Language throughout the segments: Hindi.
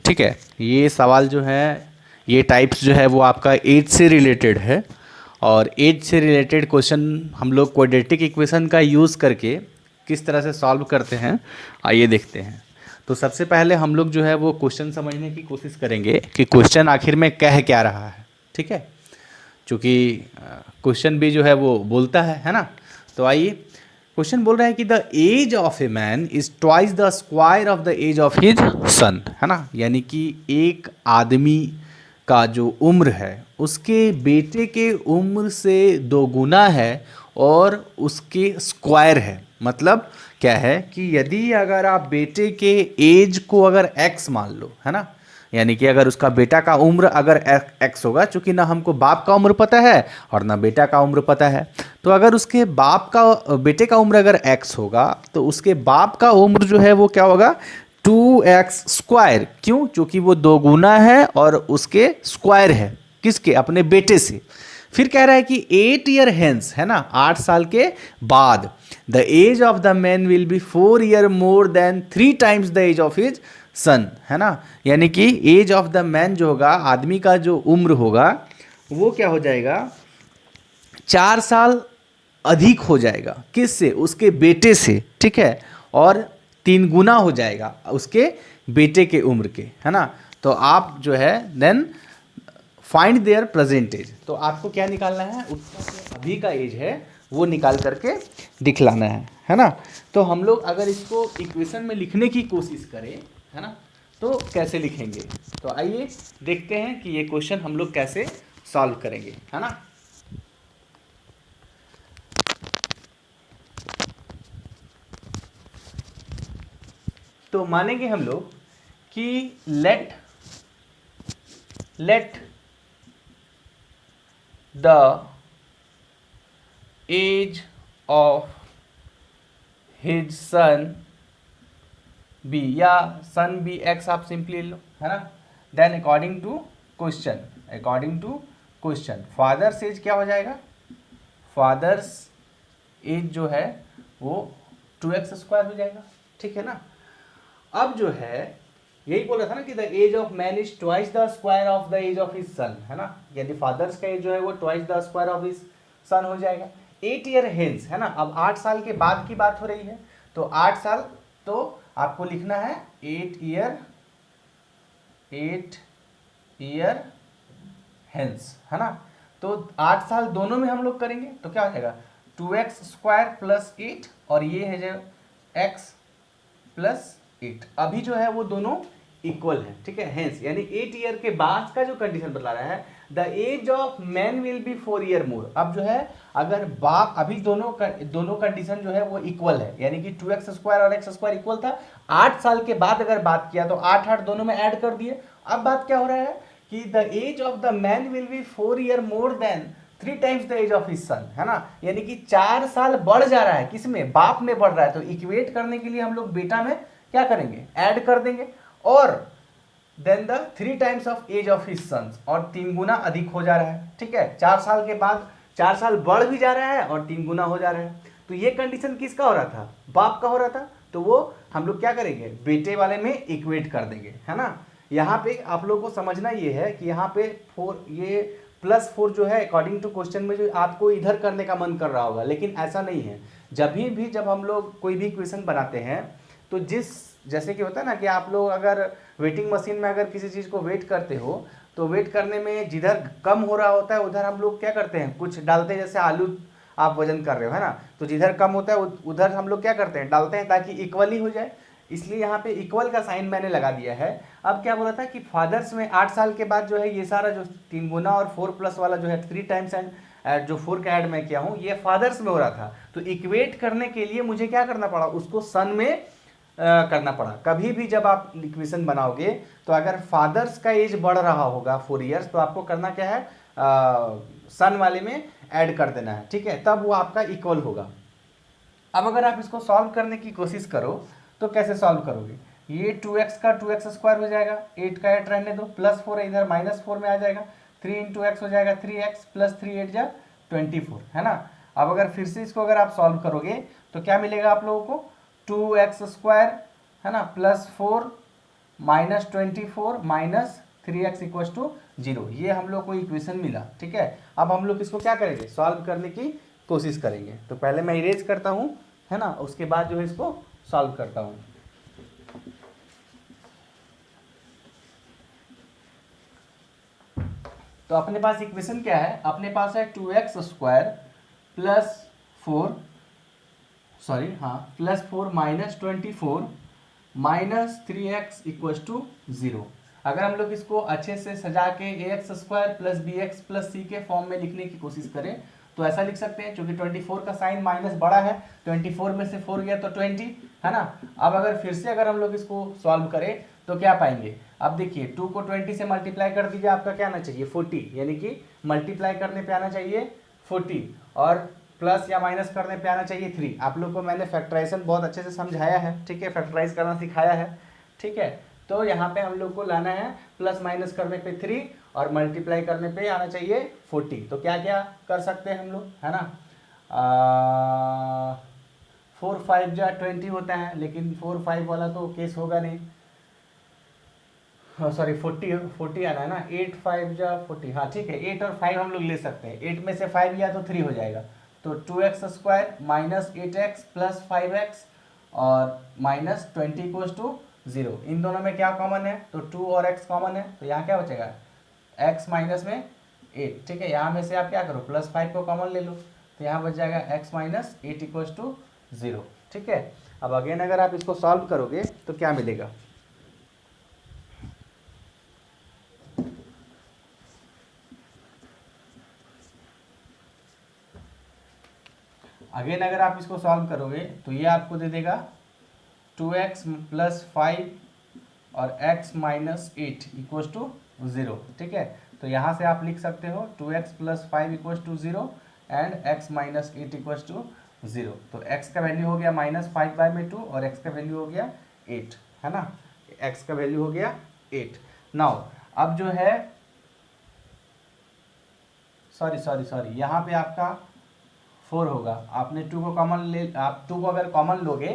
ठीक है, ये सवाल जो है, ये टाइप्स जो है वो आपका एज से रिलेटेड है, और एज से रिलेटेड क्वेश्चन हम लोग क्वाड्रेटिक इक्वेशन का यूज़ करके किस तरह से सॉल्व करते हैं, आइए देखते हैं। तो सबसे पहले हम लोग जो है वो क्वेश्चन समझने की कोशिश करेंगे कि क्वेश्चन आखिर में कह क्या रहा है। ठीक है, चूँकि क्वेश्चन भी जो है वो बोलता है ना। तो आइए, क्वेश्चन बोल रहा है कि the age of a man is twice the square of the age of his son, है ना। यानी कि एक आदमी का जो उम्र है उसके बेटे के उम्र से 2 गुना है और उसके स्क्वायर है। मतलब क्या है कि यदि अगर आप बेटे के एज को अगर x मान लो, है ना, यानी कि अगर उसका बेटा का उम्र अगर x होगा, चूंकि ना हमको बाप का उम्र पता है और ना बेटा का उम्र पता है, तो अगर उसके बाप का बेटे का उम्र अगर x होगा तो उसके बाप का उम्र जो है वो क्या होगा, 2x स्क्वायर। क्यों? क्योंकि वो 2 गुना है और उसके स्क्वायर है, किसके? अपने बेटे से। फिर कह रहा है कि 8 ईयर हेंस, है ना, 8 साल के बाद, the age of the man will be 4 year more than 3 times the age of his son, है ना। यानी कि एज ऑफ द मैन जो होगा, आदमी का जो उम्र होगा वो क्या हो जाएगा, 4 साल अधिक हो जाएगा। किससे? उसके बेटे से। ठीक है, और 3 गुना हो जाएगा उसके बेटे के उम्र के, है ना। तो आप जो है then find their present age, तो आपको क्या निकालना है, उसका जो अभी का एज है वो निकाल करके दिखलाना है ना। तो हम लोग अगर इसको इक्वेशन में लिखने की कोशिश करें, है ना, तो कैसे लिखेंगे, तो आइए देखते हैं कि ये क्वेश्चन हम लोग कैसे सॉल्व करेंगे, है ना। तो मानेंगे हम लोग कि let the age of his son be, या सन बी एक्स आप सिंपली लो, है ना। Then according to question father's age क्या हो जाएगा, फादर्स एज जो है वो 2x स्क्वायर हो जाएगा। ठीक है ना। अब जो है यही बोला था ना कि the age of man is twice the square of the age of his son, है ना। यदि फादर्स का एज जो है वो twice the square of his son हो जाएगा। 8 ईयर हेंस, है ना, अब 8 साल के बाद की बात हो रही है, तो 8 साल, तो आपको लिखना है 8 ईयर हेंस, है ना। तो 8 साल दोनों में हम लोग करेंगे तो क्या हो जाएगा, 2x स्क्वायर प्लस 8, और ये है जो x प्लस 8, अभी जो है वो दोनों इक्वल है। ठीक है, हेंस यानी 8 ईयर के बाद का जो कंडीशन बता रहा है, the age of man will be 4 year more. अब जो है अगर बाप, अभी दोनों कंडीशन जो है वो इक्वल है, यानी कि 2x स्क्वायर और x स्क्वायर इक्वल था। 8 साल के बाद अगर बात किया तो 8 दोनों में ऐड कर दिए। अब बात क्या हो रहा है कि the age of the man will be 4 year more than 3 times the age of his son, है ना। यानी कि 4 साल बढ़ जा रहा है, किसमें? बाप में बढ़ रहा है। तो इक्वेट करने के लिए हम लोग बेटा में क्या करेंगे, ऐड कर देंगे, और then the 3 times of age of his sons, और 3 गुना अधिक हो जा रहा है। ठीक है, 4 साल के बाद 4 साल बढ़ भी जा रहा है और 3 गुना हो जा रहा है। तो ये कंडीशन किसका हो रहा था, बाप का हो रहा था, तो वो हम लोग क्या करेंगे, बेटे वाले में इक्वेट कर देंगे, है ना। यहाँ पे आप लोगों को समझना ये है कि यहाँ पे 4, ये +4 जो है अकॉर्डिंग टू क्वेश्चन में जो आपको इधर करने का मन कर रहा होगा, लेकिन ऐसा नहीं है। जब हम लोग कोई भी क्वेश्चन बनाते हैं तो जैसे कि होता है ना कि आप लोग अगर वेटिंग मशीन में अगर किसी चीज़ को वेट करते हो, तो वेट करने में जिधर कम हो रहा होता है उधर हम लोग क्या करते हैं, कुछ डालते हैं, जैसे आलू आप वजन कर रहे हो, है ना, तो जिधर कम होता है उधर हम लोग क्या करते हैं, डालते हैं, ताकि इक्वल ही हो जाए। इसलिए यहाँ पे इक्वल का साइन मैंने लगा दिया है। अब क्या बोला था कि फादर्स में 8 साल के बाद जो है ये सारा जो 3 गुना और 4 प्लस वाला जो है 3 टाइम्स एंड जो 4 का ऐड मैं किया हूँ, ये फादर्स में हो रहा था। तो इक्वेट करने के लिए मुझे क्या करना पड़ा, उसको सन में करना पड़ा। कभी भी जब आप इक्वेशन बनाओगे तो अगर फादर्स का एज बढ़ रहा होगा 4 ईयर्स, तो आपको करना क्या है, सन वाले में ऐड कर देना है। ठीक है, तब वो आपका इक्वल होगा। अब अगर आप इसको सॉल्व करने की कोशिश करो तो कैसे सॉल्व करोगे, ये 2x का 2x स्क्वायर हो जाएगा, 8 का 8 रहने दो, +4 इधर -4 में आ जाएगा, 3 × x हो जाएगा 3x, + 3 8 जा 24, है ना। अब अगर फिर से इसको अगर आप सॉल्व करोगे तो क्या मिलेगा आप लोगों को, 2x स्क्वायर, है ना, +4 -24 माइनस 3x इक्वल टू 0, ये हम लोग को इक्वेशन मिला। ठीक है, अब हम लोग इसको क्या करेंगे, सॉल्व करने की कोशिश करेंगे। तो पहले मैं इरेज करता हूँ, है ना, उसके बाद जो है इसको सॉल्व करता हूँ। तो अपने पास इक्वेशन क्या है, अपने पास है 2x² plus 4 minus 24 minus 3x equal to 0। अगर हम लोग इसको अच्छे से सजा के ax² plus bx plus c के फॉर्म में लिखने की कोशिश करें तो ऐसा लिख सकते हैं, क्योंकि 24 का साइन माइनस बड़ा है, 24 में से 4 गया तो 20, है ना। अब अगर फिर से अगर हम लोग इसको सॉल्व करें तो क्या पाएंगे, अब देखिए 2 को 20 से मल्टीप्लाई कर दीजिए, आपका क्या आना चाहिए 40, यानी कि मल्टीप्लाई करने पे आना चाहिए 40 और प्लस या माइनस करने पे आना चाहिए 3। आप लोग को मैंने फैक्टराइजेशन बहुत अच्छे से समझाया है, ठीक है, फैक्टराइज करना सिखाया है। ठीक है, तो यहाँ पे हम लोग को लाना है प्लस माइनस करने पे 3 और मल्टीप्लाई करने पे आना चाहिए 40। तो क्या क्या कर सकते हैं हम लोग, है ना, 4 5 जा 20 होता है, लेकिन 4 5 वाला तो केस होगा नहीं, सॉरी 40 आना है ना, 8 5 जा 40, हाँ ठीक है, 8 और 5 हम लोग ले सकते हैं, 8 में से 5 गया तो 3 हो जाएगा। तो 2x² minus 8x plus 5x और माइनस 20 इक्वल्स टू 0। इन दोनों में क्या कॉमन है, तो 2 और x कॉमन है, तो यहाँ क्या बचेगा x माइनस में 8। ठीक है, यहाँ में से आप क्या करो प्लस 5 को कॉमन ले लो, तो यहाँ बच जाएगा x माइनस 8 इक्वल्स टू 0। ठीक है, अब अगेन अगर आप इसको सॉल्व करोगे तो क्या मिलेगा, अगेन अगर आप इसको सॉल्व करोगे तो ये आपको दे देगा 2x प्लस 5 और x माइनस 8 इक्वल्स टू 0। ठीक है, तो यहाँ से आप लिख सकते हो 2x plus 5 equals to 0 and x minus 8 equals to 0। तो x का वैल्यू हो गया -5/2 और x का वैल्यू हो गया 8, है ना, x का वैल्यू हो गया 8। नाउ अब जो है सॉरी यहाँ पे आपका 4 होगा, आपने 2 को कॉमन ले, आप 2 को अगर कॉमन लोगे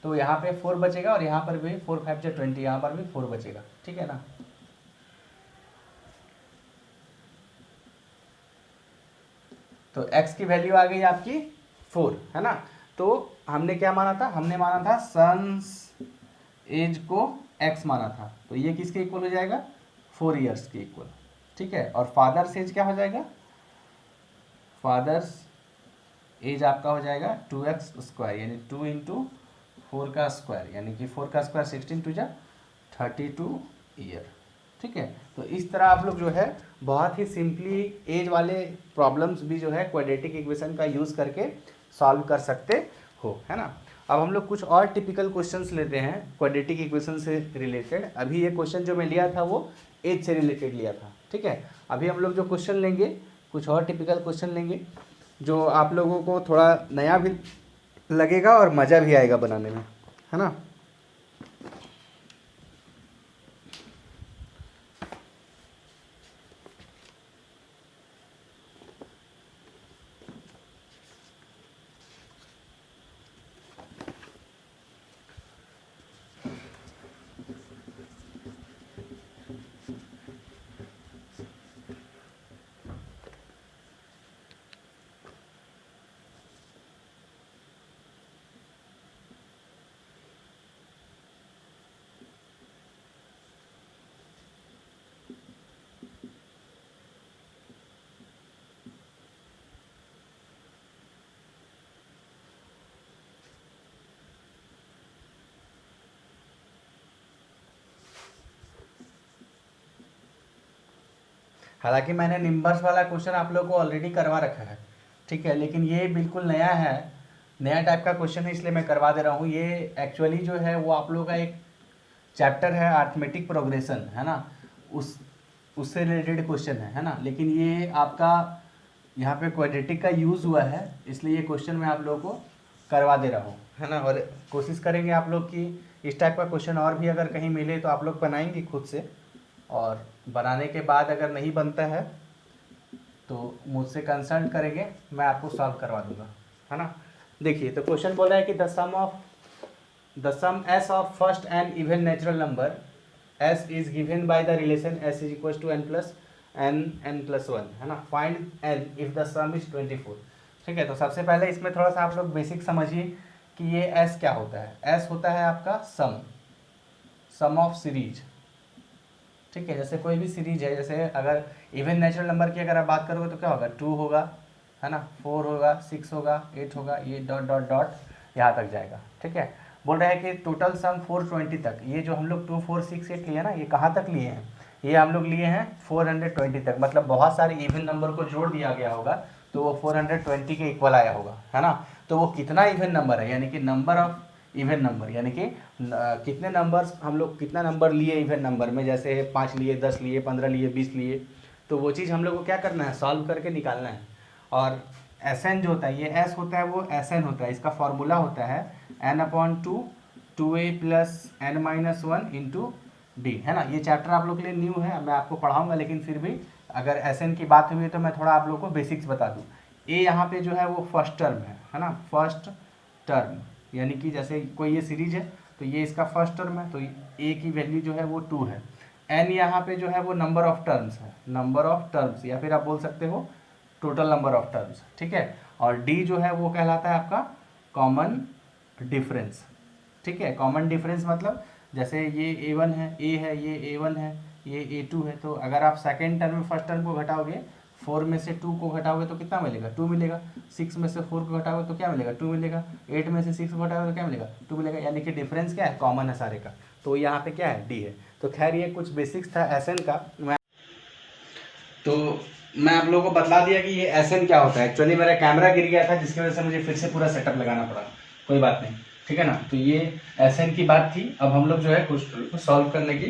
तो यहाँ पे 4 बचेगा और यहाँ पर भी 4 5 जा 20, यहाँ पर भी 4 बचेगा। ठीक है ना, तो x की वैल्यू आ गई आपकी 4, है ना। तो हमने क्या माना था, हमने माना था सन्स एज को x माना था, तो ये किसके इक्वल हो जाएगा 4 ईयर्स के इक्वल। ठीक है, और फादर्स एज क्या हो जाएगा, फादर्स एज आपका हो जाएगा 2x² यानी 2 इंटू 4 का स्क्वायर, यानी कि 4 का स्क्वायर 16 2 जा 32 ईयर। ठीक है, तो इस तरह आप लोग जो है बहुत ही सिंपली एज वाले प्रॉब्लम्स भी जो है क्वाड्रेटिक इक्वेशन का यूज़ करके सॉल्व कर सकते हो, है ना। अब हम लोग कुछ और टिपिकल क्वेश्चंस लेते हैं क्वाड्रेटिक इक्वेशन से रिलेटेड। अभी ये क्वेश्चन जो मैं लिया था वो एज से रिलेटेड लिया था। ठीक है, अभी हम लोग जो क्वेश्चन लेंगे कुछ और टिपिकल क्वेश्चन लेंगे जो आप लोगों को थोड़ा नया भी लगेगा और मज़ा भी आएगा बनाने में, है ना। हालांकि मैंने निम्बर्स वाला क्वेश्चन आप लोगों को ऑलरेडी करवा रखा है, ठीक है, लेकिन ये बिल्कुल नया है, नया टाइप का क्वेश्चन है, इसलिए मैं करवा दे रहा हूँ। ये एक्चुअली जो है वो आप लोगों का एक चैप्टर है अर्थमेटिक प्रोग्रेशन, है ना, उससे रिलेटेड क्वेश्चन है ना, लेकिन ये आपका यहाँ पे क्वाड्रेटिक का यूज़ हुआ है, इसलिए ये क्वेश्चन मैं आप लोगों को करवा दे रहा हूँ, है ना। और कोशिश करेंगे आप लोग कि इस टाइप का क्वेश्चन और भी अगर कहीं मिले तो आप लोग बनाएंगे खुद से, और बनाने के बाद अगर नहीं बनता है तो मुझसे कंसल्ट करेंगे, मैं आपको सॉल्व करवा दूंगा, है ना। देखिए, तो क्वेश्चन बोल रहा है कि the sum S of first and even natural number S is given by the relation S is equal to n+n+1 है ना। Find n if the sum is 24। ठीक है, तो सबसे पहले इसमें थोड़ा सा आप लोग बेसिक समझिए कि ये s क्या होता है। s होता है आपका सम ऑफ सीरीज। ठीक है, जैसे कोई भी सीरीज है, जैसे अगर इवन नेचुरल नंबर की अगर आप बात करोगे तो क्या होगा, 2 होगा है ना, 4 होगा, 6 होगा, 8 होगा, ये डॉट डॉट डॉट यहाँ तक जाएगा। ठीक है, बोल रहा है कि टोटल सम 420 तक। ये जो हम लोग 2 4 6 8 लिए ना, ये कहाँ तक लिए हैं, ये हम लोग लिए हैं 420 तक। मतलब बहुत सारे इवन नंबर को जोड़ दिया गया होगा तो वो 420 के इक्वल आया होगा है ना। तो वो कितना इवन नंबर है, यानी कि नंबर ऑफ इवन नंबर, यानी कि कितने नंबर्स हम लोग कितना नंबर लिए इवन नंबर में, जैसे 5 लिए, 10 लिए, 15 लिए, 20 लिए, तो वो चीज़ हम लोग को क्या करना है, सॉल्व करके निकालना है। और एस एन जो होता है, ये एस होता है, वो एस एन होता है, इसका फॉर्मूला होता है n/2 2a + n-1 into D है ना। ये चैप्टर आप लोग के लिए न्यू है, मैं आपको पढ़ाऊंगा, लेकिन फिर भी अगर एस एन की बात हुई है तो मैं थोड़ा आप लोग को बेसिक्स बता दूँ। ए यहाँ पे जो है वो फर्स्ट टर्म है ना, फर्स्ट टर्म, यानी कि जैसे कोई ये सीरीज है तो ये इसका फर्स्ट टर्म है, तो ए की वैल्यू जो है वो 2 है। एन यहाँ पे जो है वो नंबर ऑफ टर्म्स है, नंबर ऑफ टर्म्स, या फिर आप बोल सकते हो टोटल नंबर ऑफ टर्म्स। ठीक है, और डी जो है वो कहलाता है आपका कॉमन डिफरेंस। ठीक है, कॉमन डिफरेंस मतलब जैसे ये a1 है, a है, ये a1 है, ये a2 है, तो अगर आप सेकेंड टर्म में फर्स्ट टर्म को घटाओगे, 4 में से 2 को घटाओगे तो कितना मिलेगा, 2 मिलेगा। 6 में से 4 को घटाओगे तो क्या मिलेगा, 2 मिलेगा। 8 में से 6 को घटाओगे तो क्या मिलेगा, 2 मिलेगा। यानी कि डिफरेंस क्या है, कॉमन है सारे का, तो यहाँ पे क्या है, डी है। तो खैर ये कुछ बेसिक्स था एस एन का। मैं आप लोगों को बतला दिया कि ये एस एन क्या होता है। एक्चुअली मेरा कैमरा गिर गया था जिसकी वजह से मुझे फिर से पूरा सेटअप लगाना पड़ा, कोई बात नहीं, ठीक है ना। तो ये एस एन की बात थी। अब हम लोग जो है क्वेश्चन को सॉल्व करने की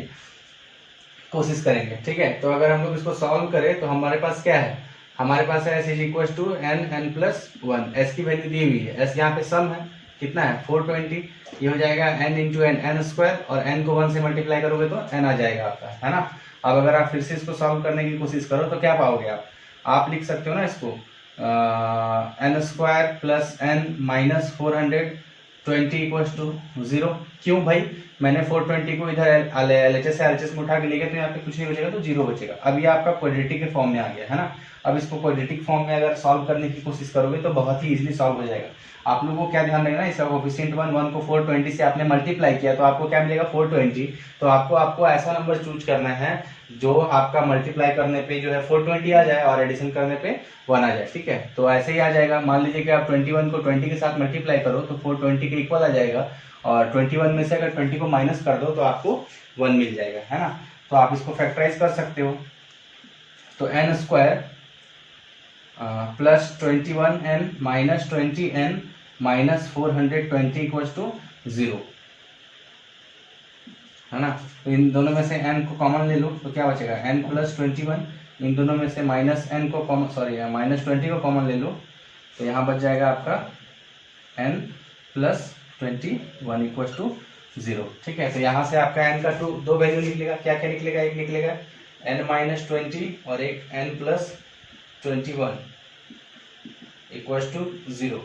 कोशिश करेंगे। ठीक है, तो अगर हम लोग इसको सॉल्व करें तो हमारे पास क्या है, हमारे पास है S is equal to n+1। S की वैल्यू दी हुई है, एस यहाँ पे सम है, कितना है 420, ये हो जाएगा n into N, n square, और n को 1 से मल्टीप्लाई करोगे तो n आ जाएगा आपका, है ना। अब अगर आप फिर से इसको सॉल्व करने की कोशिश करो तो क्या पाओगे आप लिख सकते हो ना इसको n² + n - 420 = 0। क्यों भाई, मैंने 420 को इधर LHS से RHS में उठा के ले गया तो यहाँ पे कुछ नहीं बचेगा, तो 0 बचेगा। अब ये आपका क्वाड्रेटिक के फॉर्म में आ गया है ना। अब इसको क्वाड्रेटिक फॉर्म में अगर सॉल्व करने की कोशिश करोगे तो बहुत ही इजीली सॉल्व हो जाएगा। आप लोगों को क्या ध्यान रखना है, इसका कोफिशिएंट 1 को 420 से आपने मल्टीप्लाई किया तो आपको क्या मिलेगा, 420। तो आपको ऐसा नंबर चूज करना है जो आपका मल्टीप्लाई करने पे जो है 420 आ जाए और एडिशन करने पे 1 आ जाए। ठीक है, तो ऐसे ही आ जाएगा। मान लीजिए कि आप 21 को 20 के साथ मल्टीप्लाई करो तो 420 के इक्वल आ जाएगा, और 21 में से अगर 20 को माइनस कर दो तो आपको 1 मिल जाएगा, है ना। तो आप इसको फैक्टराइज कर सकते हो। तो n² + 21n - 20n - 420 = 0, है ना। तो इन दोनों में से n को कॉमन ले लो तो क्या बचेगा, n + 21। इन दोनों में से -n को कॉमन, सॉरी -20 को कॉमन ले लो तो यहाँ बच जाएगा आपका n + 21 = 0। ठीक है, तो यहाँ से आपका n का दो वैल्यू निकलेगा, क्या क्या निकलेगा, एक निकलेगा n - 20 और एक n + 21 = 0।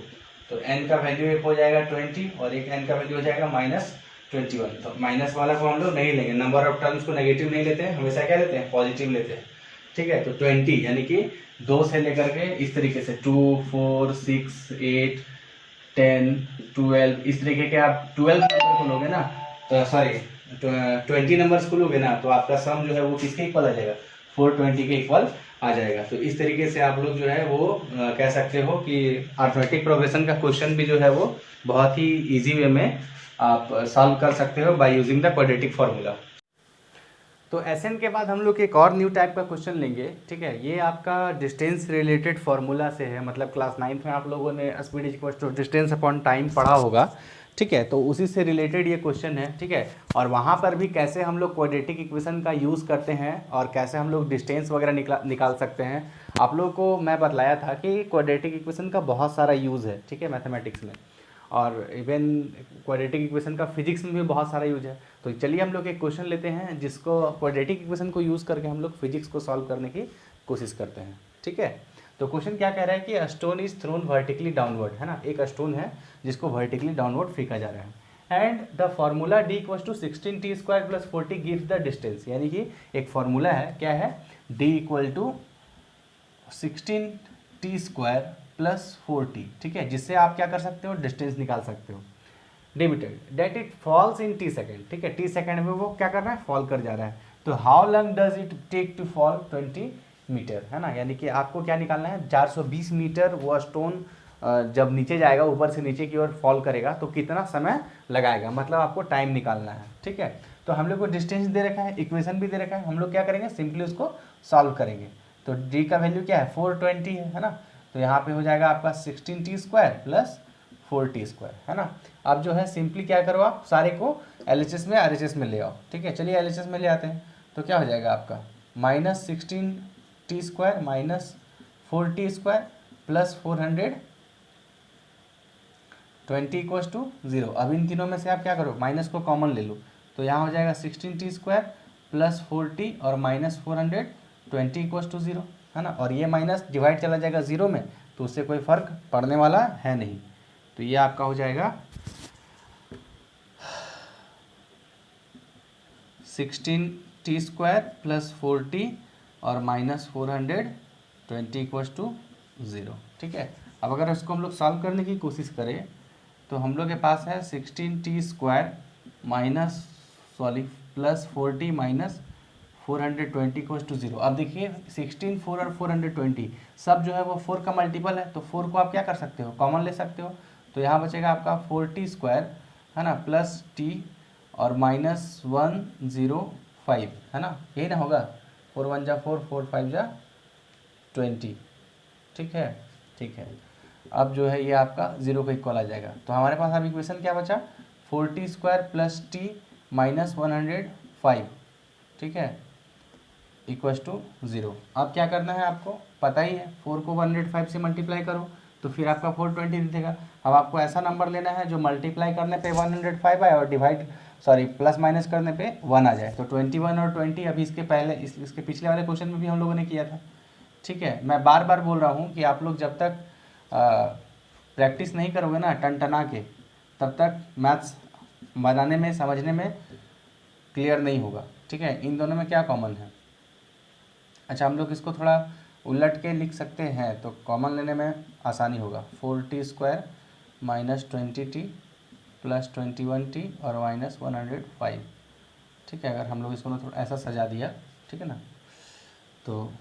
तो n का वैल्यू एक हो जाएगा 20 और एक n का वैल्यू हो जाएगा -21। तो माइनस वाला को हम लोग नहीं लेंगे, नंबर ऑफ टर्म्स को नेगेटिव नहीं लेते हैं, हमेशा क्या लेते हैं, पॉजिटिव लेते हैं। ठीक है, तो 20 यानी कि 2 से लेकर के इस तरीके से 2 4 6 8 10 12 इस तरीके के आप 12 नंबर को लोगे ना, तो सॉरी 20 नंबर्स को लोगे ना, तो आपका सम जो है वो किसके इक्वल आ जाएगा, 420 के इक्वल आ जाएगा। तो इस तरीके से आप लोग जो है वो कह सकते हो कि अर्थमेटिक प्रोग्रेशन का क्वेश्चन भी जो है वो बहुत ही इजी वे में आप सॉल्व कर सकते हो by using the quadratic formula. तो एसएन के बाद हम लोग एक और न्यू टाइप का क्वेश्चन लेंगे। ठीक है, ये आपका डिस्टेंस रिलेटेड फार्मूला से है, मतलब क्लास 9th में आप लोगों ने speed equal to distance upon time पढ़ा होगा। ठीक है, तो उसी से रिलेटेड ये क्वेश्चन है। ठीक है, और वहाँ पर भी कैसे हम लोग क्वाड्रेटिक इक्वेशन का यूज़ करते हैं और कैसे हम लोग डिस्टेंस वगैरह निकाल सकते हैं, आप लोग को मैं बतलाया था कि क्वाड्रेटिक इक्वेशन का बहुत सारा यूज़ है। ठीक है, मैथमेटिक्स में, और इवन क्वाड्रेटिक इक्वेशन का फिजिक्स में भी बहुत सारा यूज है। तो चलिए हम लोग एक क्वेश्चन लेते हैं जिसको क्वाड्रेटिक इक्वेशन को यूज़ करके हम लोग फिजिक्स को सॉल्व करने की कोशिश करते हैं। ठीक है, तो क्वेश्चन क्या कह रहा है कि a stone is thrown vertically downward, है ना। एक स्टोन है जिसको वर्टिकली डाउनवर्ड फेंका जा रहा है, and the formula d equals to 16t² plus 40 gives the distance, यानी कि एक फॉर्मूला है, क्या है, d equal to 16t² plus 40, ठीक है, जिससे आप क्या कर सकते हो, डिस्टेंस निकाल सकते हो, limited that it falls in t second, ठीक है, t सेकेंड में वो क्या कर रहा है, फॉल कर जा रहा है। तो how long does it take to fall 20 meter, है ना, यानी कि आपको क्या निकालना है, 420 मीटर वो स्टोन जब नीचे जाएगा, ऊपर से नीचे की ओर फॉल करेगा तो कितना समय लगाएगा, मतलब आपको टाइम निकालना है, ठीक है। तो हम लोग को डिस्टेंस दे रखा है, इक्वेशन भी दे रखा है, हम लोग क्या करेंगे, सिंपली उसको सॉल्व करेंगे। तो d का वैल्यू क्या है, 420 है ना, तो यहाँ पे हो जाएगा आपका 16t² प्लस 4t², है ना। अब जो है सिंपली क्या करो, आप सारे को LHS में RHS में ले आओ, ठीक है, चलिए LHS में ले आते हैं। तो क्या हो जाएगा आपका -16t² minus 4t² plus 420 equals to 0। अब इन तीनों में से आप क्या करो, माइनस को कॉमन ले लो, तो यहाँ हो जाएगा 16t² प्लस 40 और माइनस 420 इक्वल्स टू 0, है ना, और ये माइनस डिवाइड चला जाएगा 0 में, तो उससे कोई फर्क पड़ने वाला है नहीं। तो ये आपका हो जाएगा 16t² प्लस 40 और माइनस 420 इक्वल्स टू 0, ठीक है। अब अगर इसको हम लोग सॉल्व करने की कोशिश करें तो हम लोग के पास है 16t² minus plus 40 minus 420 equals to 0। अब देखिए 16, 4 और 420 सब जो है वो 4 का मल्टीपल है, तो 4 को आप क्या कर सकते हो, कॉमन ले सकते हो। तो यहाँ बचेगा आपका 40², है ना, प्लस t और माइनस 105, है ना, यही ना होगा, 4 1 जा 4, 4 5 जा 20, ठीक है, ठीक है। अब जो है ये आपका 0 के इक्वल आ जाएगा। तो हमारे पास अब इक्वेशन क्या बचा, 40² प्लस t माइनस 105, ठीक है, इक्वल्स टू 0। अब क्या करना है आपको पता ही है, 4 को 105 से मल्टीप्लाई करो तो फिर आपका 420 देगा। अब आपको ऐसा नंबर लेना है जो मल्टीप्लाई करने पे 105 आए और प्लस माइनस करने पे 1 आ जाए। तो 21 और 20 अभी इसके पहले इसके पिछले वाले क्वेश्चन में भी हम लोगों ने किया था, ठीक है। मैं बार बार बोल रहा हूँ कि आप लोग जब तक प्रैक्टिस नहीं करोगे ना टन के, तब तक मैथ्स बनाने में समझने में क्लियर नहीं होगा, ठीक है। इन दोनों में क्या कॉमन है, अच्छा हम लोग इसको थोड़ा उलट के लिख सकते हैं तो कॉमन लेने में आसानी होगा। 4t² minus 20t plus 21t और माइनस 105, ठीक है। अगर हम लोग इसको थोड़ा ऐसा सजा दिया, ठीक है ना, तो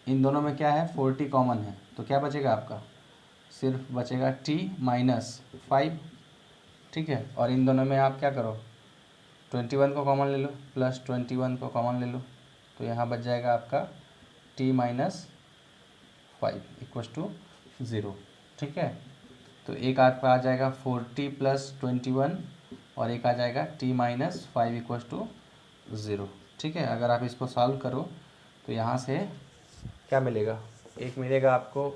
इन दोनों में क्या है, 40 कॉमन है, तो क्या बचेगा आपका, सिर्फ बचेगा t माइनस 5, ठीक है। और इन दोनों में आप क्या करो, 21 को कॉमन ले लो प्लस 21 को कॉमन ले लो, तो यहाँ बच जाएगा आपका t माइनस 5 इक्वल्स टू 0, ठीक है। तो एक आपका आ जाएगा 40 प्लस 21 और एक आ जाएगा t माइनस 5 इक्वल्स टू 0, ठीक है। अगर आप इसको सॉल्व करो तो यहाँ से क्या मिलेगा, एक मिलेगा आपको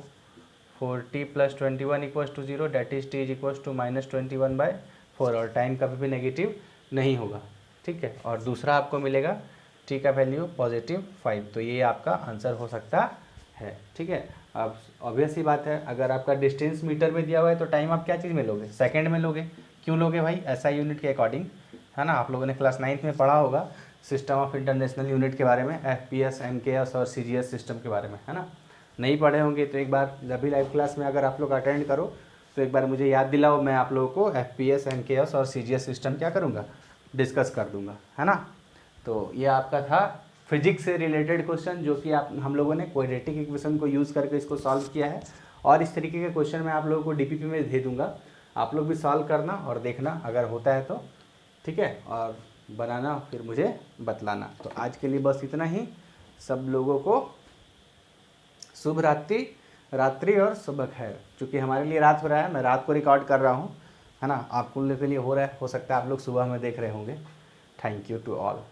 40 plus 21 equals to 0 that is t is equals to minus 21/4 और टाइम कभी भी नेगेटिव नहीं होगा, ठीक है। और दूसरा आपको मिलेगा t का वैल्यू +5, तो ये आपका आंसर हो सकता है, ठीक है। अब ऑब्वियस ही बात है, अगर आपका डिस्टेंस मीटर में दिया हुआ है तो टाइम आप क्या चीज़ में लोगे, सेकंड में लोगे। क्यों लोगे भाई, ऐसा यूनिट के अकॉर्डिंग, है ना। आप लोगों ने क्लास 9th में पढ़ा होगा सिस्टम ऑफ इंटरनेशनल यूनिट के बारे में, FPS, MKS और CGS सिस्टम के बारे में, है ना। नहीं पढ़े होंगे तो एक बार जब भी लाइव क्लास में अगर आप लोग अटेंड करो तो एक बार मुझे याद दिलाओ, मैं आप लोगों को FPS, MKS और CGS सिस्टम क्या करूँगा, डिस्कस कर दूँगा, है ना। तो ये आपका था फिजिक्स से रिलेटेड क्वेश्चन, जो कि हम लोगों ने क्वाड्रेटिक इक्वेशन को यूज़ करके इसको सॉल्व किया है। और इस तरीके के क्वेश्चन मैं आप लोगों को DPP में दे दूंगा, आप लोग भी सॉल्व करना और देखना अगर होता है तो, ठीक है, और बनाना फिर मुझे बतलाना। तो आज के लिए बस इतना ही। सब लोगों को शुभ रात्रि और सुबह खैर। चूँकि हमारे लिए रात हो रहा है, मैं रात को रिकॉर्ड कर रहा हूँ, है ना। आपको के लिए हो रहा है, हो सकता है आप लोग सुबह में देख रहे होंगे। Thank you to all.